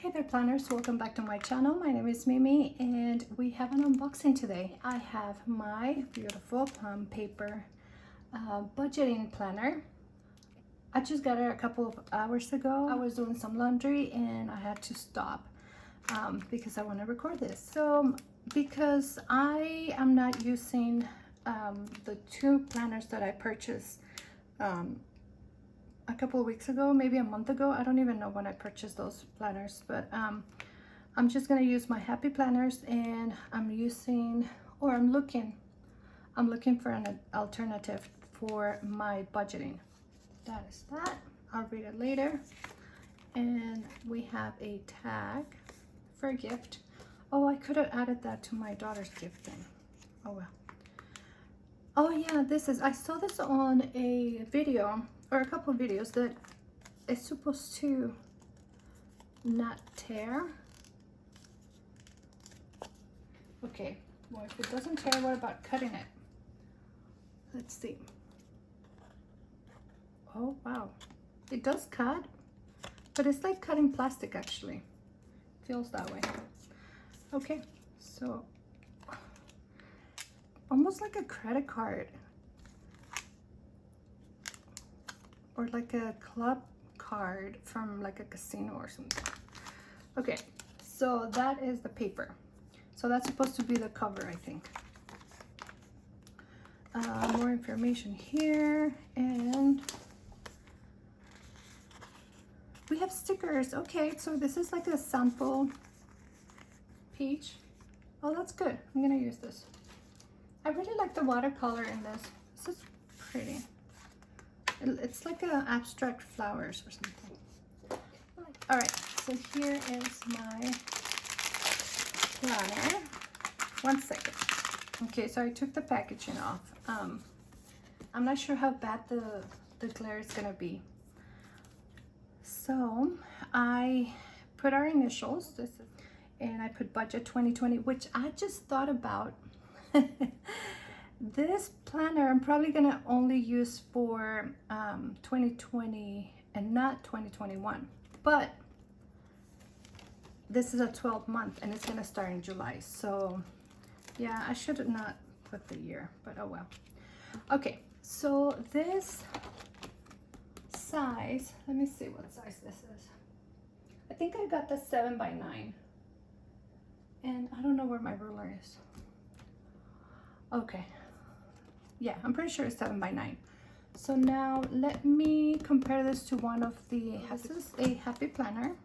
Hey there planners, welcome back to my channel. My name is Mimi and we have an unboxing today. I have my beautiful Plum Paper budgeting planner. I just got it a couple of hours ago. I was doing some laundry and I had to stop because I want to record this. So because I am not using the two planners that I purchased a couple of weeks ago, maybe a month ago. I don't even know when I purchased those planners, but I'm just gonna use my happy planners, and I'm looking for an alternative for my budgeting. That is that. I'll read it later. And we have a tag for a gift. Oh, I could have added that to my daughter's gift thing. Oh well. Oh yeah, I saw this on a video or a couple of videos that it's supposed to not tear. Okay, well, if it doesn't tear, what about cutting it? Let's see. Oh wow, it does cut, but it's like cutting plastic actually. Feels that way. Okay, so almost like a credit card or like a club card from like a casino or something. Okay, so that is the paper. So that's supposed to be the cover, I think. More information here, and we have stickers. Okay, so this is like a sample page. Oh, that's good. I'm gonna use this. I really like the watercolor in this. This is pretty. It's like a abstract flowers or something. All right, so here is my planner. 1 second. Okay, so I took the packaging off. I'm not sure how bad the glare is gonna be. So I put our initials, and I put budget 2020, which I just thought about. This planner I'm probably gonna only use for 2020 and not 2021, but this is a 12-month and it's gonna start in July, so yeah, I should not put the year, but oh well. Okay, so this size, let me see what size this is. I think I got the 7x9, and I don't know where my ruler is. Okay, yeah, I'm pretty sure it's 7x9. So now let me compare this to one of the, this is a happy planner.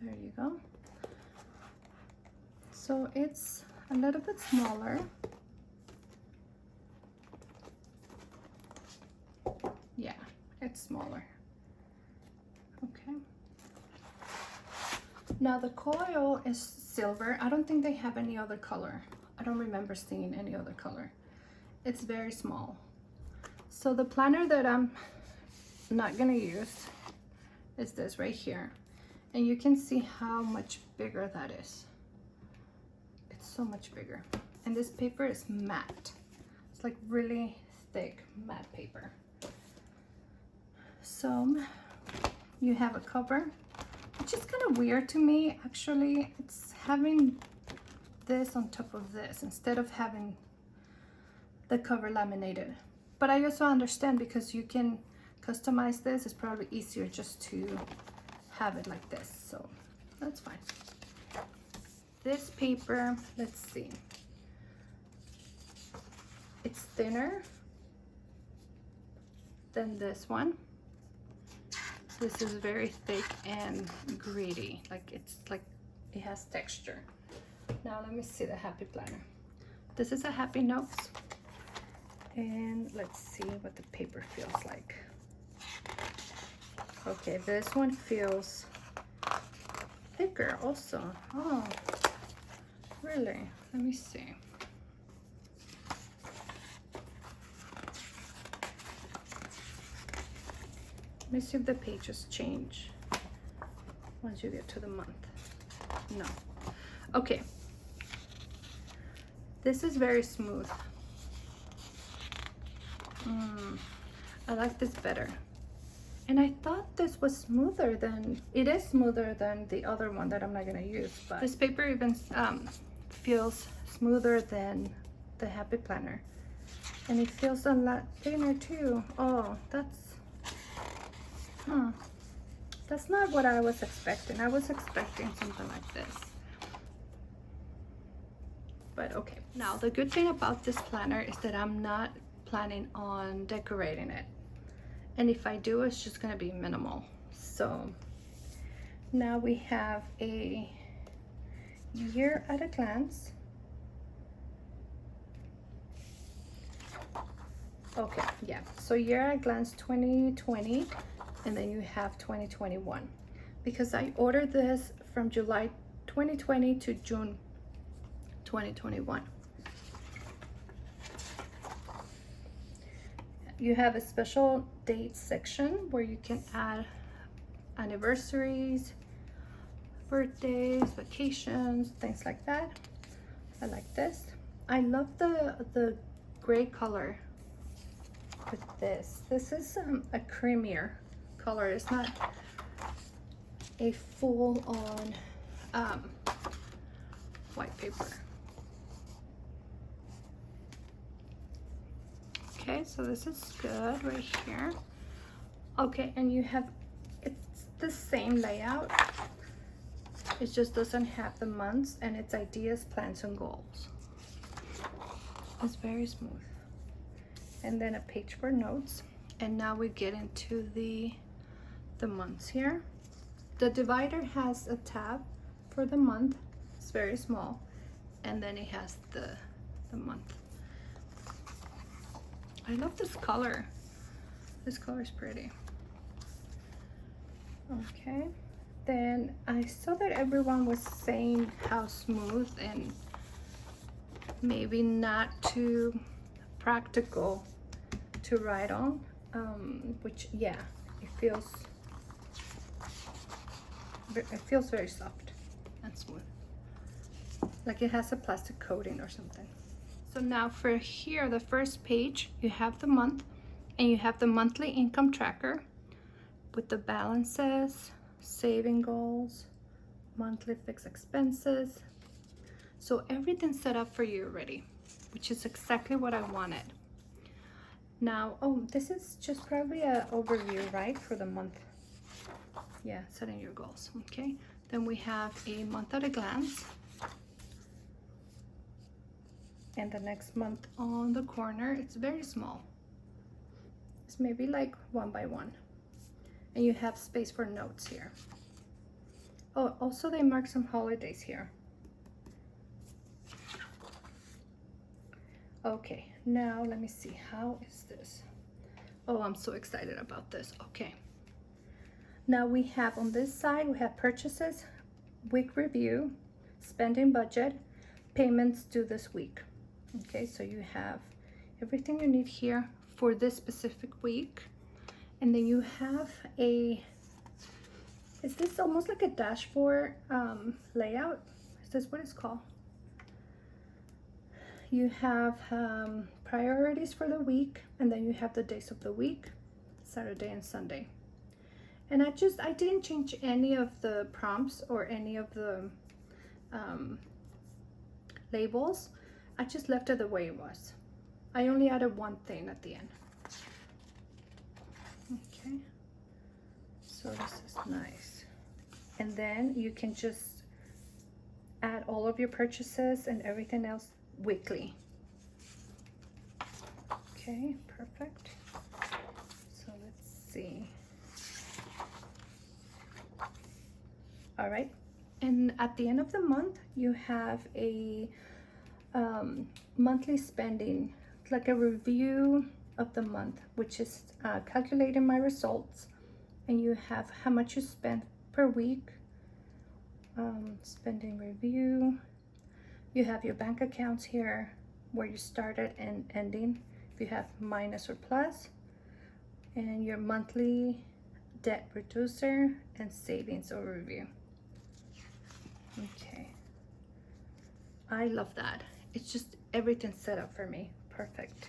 There you go. So it's a little bit smaller. Yeah, it's smaller. Okay. Now the coil is silver. I don't think they have any other color. I don't remember seeing any other color. It's very small. So the planner that I'm not gonna use is this right here. And you can see how much bigger that is. It's so much bigger. And this paper is matte. It's like really thick matte paper. So you have a cover, which is kind of weird to me actually. It's having this on top of this instead of having the cover laminated, but I also understand because you can customize this. It's probably easier just to have it like this, so that's fine. This paper, let's see, it's thinner than this one. This is very thick and gritty, like it has texture. Now let me see the happy planner. This is a happy notes, and let's see what the paper feels like. Okay, this one feels thicker also. Oh, really? Let me see. Let me see if the pages change once you get to the month. No. Okay. This is very smooth. I like this better. And I thought this was smoother than, it is smoother than the other one that I'm not gonna use, but this paper even feels smoother than the Happy Planner. And it feels a lot thinner too. Oh, that's not what I was expecting. I was expecting something like this. But okay. Now, the good thing about this planner is that I'm not planning on decorating it. And if I do, it's just gonna be minimal. So now we have a year at a glance. Okay, yeah, so year at a glance 2020, and then you have 2021. Because I ordered this from July 2020 to June 2021. You have a special date section where you can add anniversaries, birthdays, vacations, things like that. I like this. I love the gray color with this. This is a creamier color. It's not a full-on white paper. Okay, so this is good right here. Okay, and you have, it's the same layout. It just doesn't have the months, and it's ideas, plans, and goals. It's very smooth. And then a page for notes. And now we get into the months here. The divider has a tab for the month. It's very small. And then it has the month. I love this color. This color is pretty. Okay. Then I saw that everyone was saying how smooth and maybe not too practical to write on, which, yeah, it feels very soft and smooth, like it has a plastic coating or something. So now for here, the first page, you have the month, and you have the monthly income tracker with the balances, saving goals, monthly fixed expenses. So everything's set up for you already, which is exactly what I wanted. Now, oh, this is just probably an overview, right, for the month. Yeah, setting your goals. Okay, then we have a month at a glance, and the next month on the corner, it's very small. It's maybe like 1 by 1, and you have space for notes here. Oh, also they mark some holidays here. Okay, now let me see, how is this? Oh, I'm so excited about this. Okay, now we have on this side, we have purchases, week review, spending budget, payments due this week. Okay, so you have everything you need here for this specific week. And then you have a, is this almost like a dashboard layout? Is this what it's called? You have priorities for the week, and then you have the days of the week, Saturday and Sunday. And I didn't change any of the prompts or any of the labels. I just left it the way it was. I only added one thing at the end. Okay, so this is nice. And then you can just add all of your purchases and everything else weekly. Okay, perfect. So let's see. All right, and at the end of the month, you have a monthly spending, like a review of the month, which is calculating my results, and you have how much you spent per week, spending review. You have your bank accounts here, where you started and ending, if you have minus or plus, and your monthly debt reducer and savings overview. Okay, I love that. It's just everything set up for me. Perfect.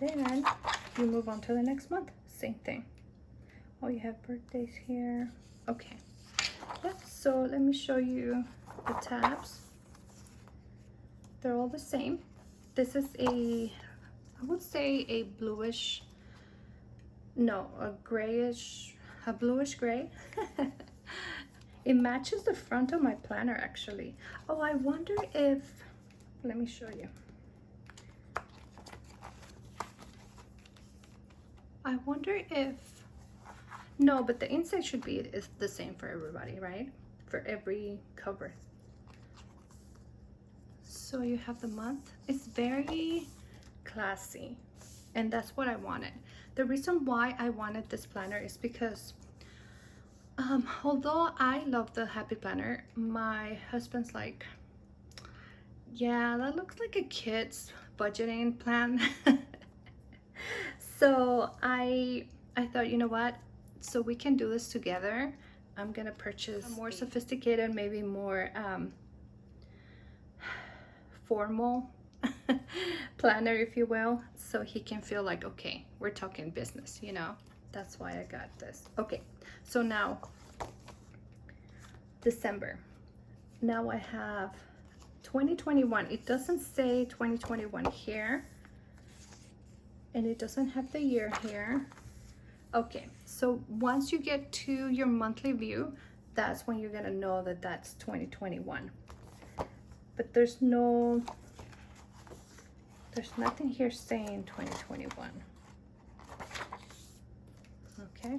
then you move on to the next month. Same thing. Oh, you have birthdays here. Okay. Yeah, so let me show you the tabs. They're all the same. This is a, I would say a bluish, no, a grayish, a bluish gray. It matches the front of my planner actually. Oh, I wonder if, let me show you. I wonder if, no, but the inside should be is the same for everybody, right? For every cover. So you have the month. It's very classy, and that's what I wanted. The reason why I wanted this planner is because although I love the Happy Planner, my husband's like, yeah, that looks like a kid's budgeting plan. So I thought, you know what, so we can do this together. I'm gonna purchase a more sophisticated, maybe more formal planner, if you will, so he can feel like, okay, we're talking business, you know. That's why I got this. Okay, so now December. Now I have 2021. It doesn't say 2021 here, and it doesn't have the year here. Okay, so once you get to your monthly view, that's when you're gonna know that that's 2021. But there's nothing here saying 2021. Okay,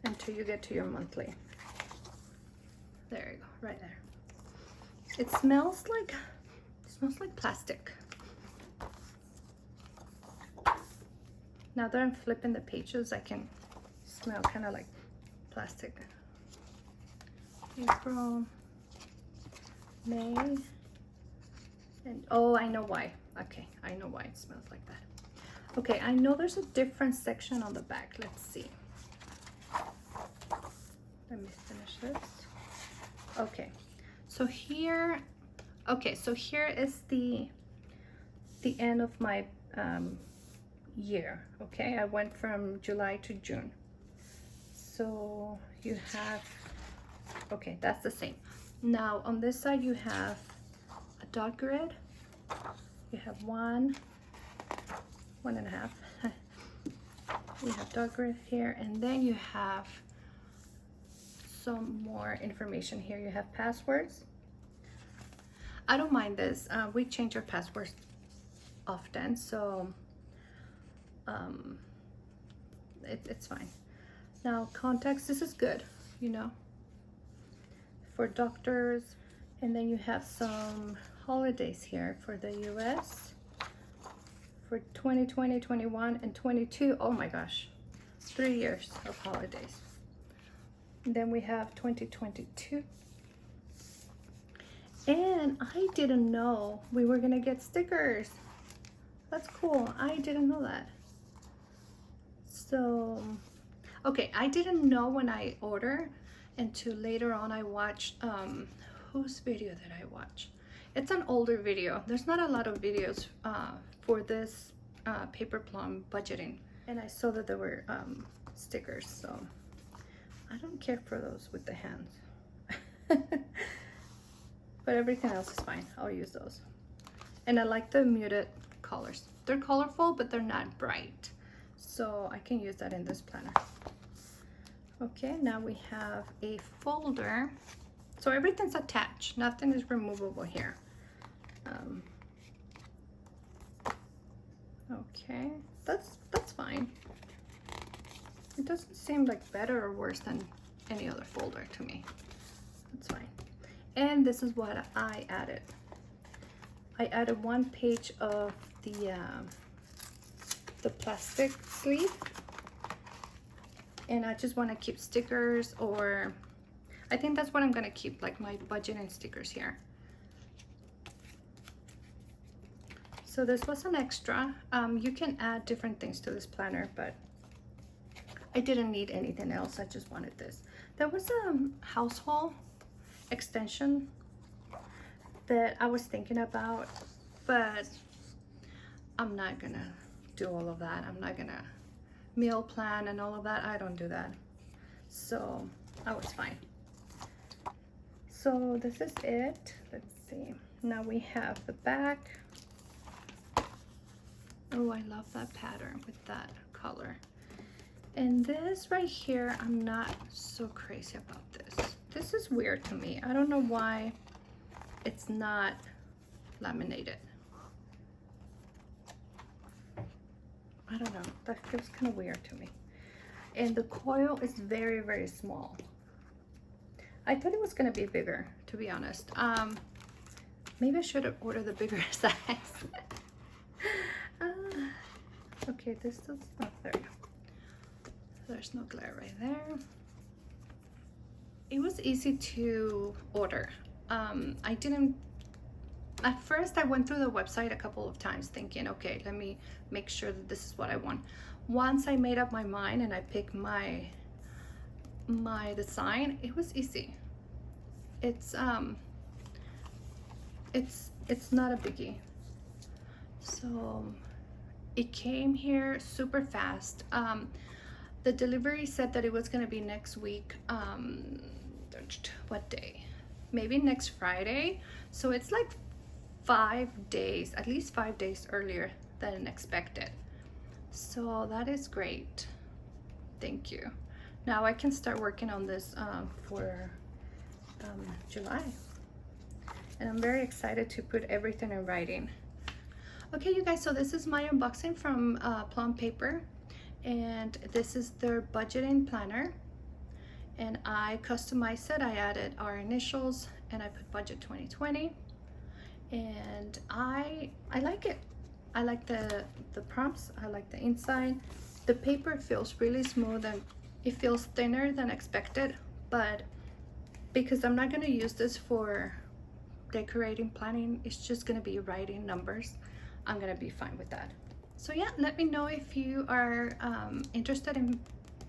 until you get to your monthly. There you go, right there. It smells like plastic. Now that I'm flipping the pages, I can smell kind of like plastic. April, May, and oh, I know why. Okay, I know why it smells like that. Okay, I know there's a different section on the back. Let's see. Let me finish this. Okay, so here, here is the end of my year. Okay, I went from July to June. So you have, okay, that's the same. Now on this side you have a dot grid. You have one and a half. You have dot grid here, and then you have some more information here. You have passwords. I don't mind this. We change our passwords often, so it's fine. Now contacts, this is good, you know, for doctors. And then you have some holidays here for the US for 2020, 21, and 22. Oh my gosh, 3 years of holidays. And then we have 2022. And I didn't know we were gonna get stickers. That's cool. I didn't know that. So, okay, I didn't know when I ordered until later on I watched, whose video did I watch? It's an older video. There's not a lot of videos for this Paper Plum budgeting. And I saw that there were stickers, so I don't care for those with the hands. But everything else is fine. I'll use those. And I like the muted colors. They're colorful, but they're not bright. So I can use that in this planner. Okay, now we have a folder. So everything's attached. Nothing is removable here. Okay, that's fine. It doesn't seem like better or worse than any other folder to me. That's fine. And this is what I added. I added 1 page of the plastic sleeve, and I just want to keep stickers, or I think that's what I'm gonna keep, like my budgeting stickers here. So this was an extra. You can add different things to this planner, but I didn't need anything else. I just wanted this. There was a household extension that I was thinking about, but I'm not gonna do all of that. I'm not gonna meal plan and all of that. I don't do that. So I was fine. So this is it. Let's see. Now we have the back. Oh, I love that pattern with that color. And this right here, I'm not so crazy about this. This is weird to me. I don't know why it's not laminated. I don't know. That feels kind of weird to me. And the coil is very, very small. I thought it was going to be bigger, to be honest. Maybe I should have ordered the bigger size. Okay, this is not there. There's no glare right there. It was easy to order. I didn't, at first I went through the website a couple of times thinking, okay, let me make sure that this is what I want. Once I made up my mind and I picked my design, it was easy. It's not a biggie. So it came here super fast. The delivery said that it was gonna be next week. What day? Maybe next Friday. So it's like 5 days, at least 5 days earlier than expected. So that is great. Thank you. Now I can start working on this for July. And I'm very excited to put everything in writing. Okay, you guys, so this is my unboxing from Plum Paper. And this is their budgeting planner. And I customized it. I added our initials and I put budget 2020. And I like it. I like the prompts. I like the inside. The paper feels really smooth and it feels thinner than expected, but because I'm not gonna use this for decorating, planning, it's just gonna be writing numbers. I'm gonna be fine with that. So yeah, let me know if you are interested in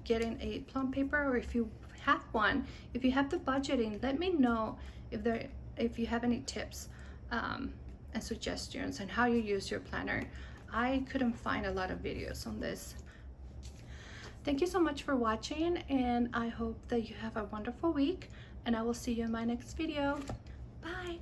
getting a Plum Paper, or if you have one. If you have the budgeting, let me know if you have any tips and suggestions on how you use your planner. I couldn't find a lot of videos on this. Thank you so much for watching, and I hope that you have a wonderful week, and I will see you in my next video. Bye.